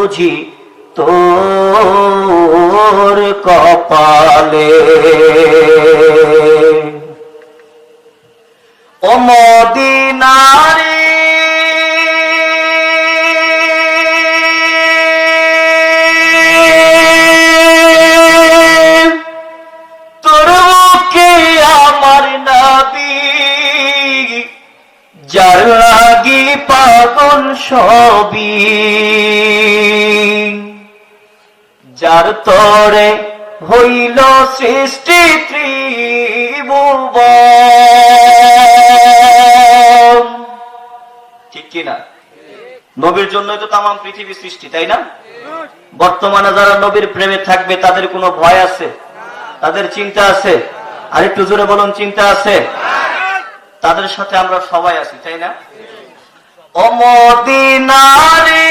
বুঝি তোর কপালে। ও মদিনারে তোর মুখে আমার নবী, যার লাগি পাগল সবই, যার তরে হইল সৃষ্টি ত্রিভুবন। ঠিক কিনা? নবীর জন্যই তো তামাম পৃথিবী সৃষ্টি, তাই না? বর্তমানে যারা নবীর প্রেমে থাকবে তাদের কোনো ভয় আছে? তাদের চিন্তা আছে? আর একটু জোরে বলুন, চিন্তা আছে? তাদের সাথে আমরা সবাই আছি, তাই না? ও মদিনারে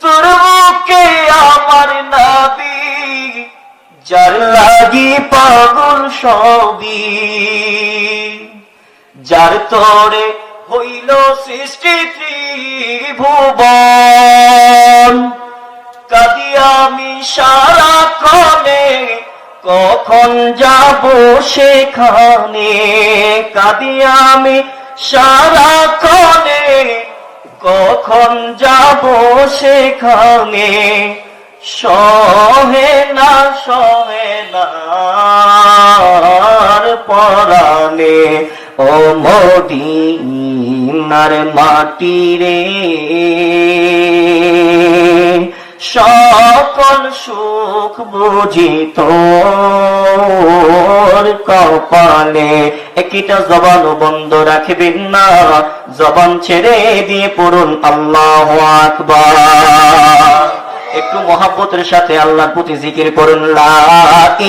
তোর বুকে আমার নবী, যার লাগি পাগল সবই, যার তরে হইল সৃষ্টি ত্রিভুবন। কাঁদি আমি সারাক্ষণে, কখন যাব সেখানে, কাঁদি আমি সারাক্ষণে, কখন যাব সেখানে, সহে না পরাণে। ও মদিনার মাটি রে, সকল সুখ বুঝি তোর কপালে। একটা জবানও বন্ধ রাখবেন না, জবান ছেড়ে দিয়ে পড়ুন আল্লাহু আকবার। একটু মহাব্বতের সাথে আল্লাহর প্রতি জিকির করুন, লা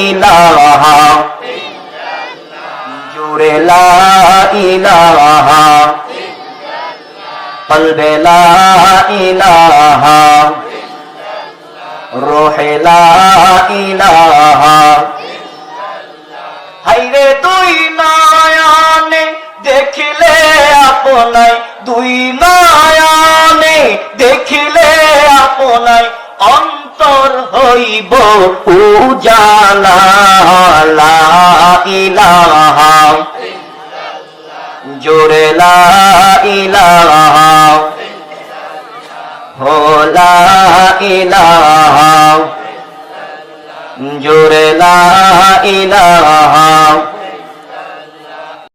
ইলাহা, জোরে লা ইলাহা, কলবে লা ইলাহা, রোহে লা ইলাহা। হাইরে দুই নয়নে দেখিলে আপনাই, দুই নয়নে দেখিলে আপনাই, অন্তর হইব উজালা। লা ইলাহা, জোরে লা ইলাহা, হো লা ইলাহা, জোরে লা ইলাহা।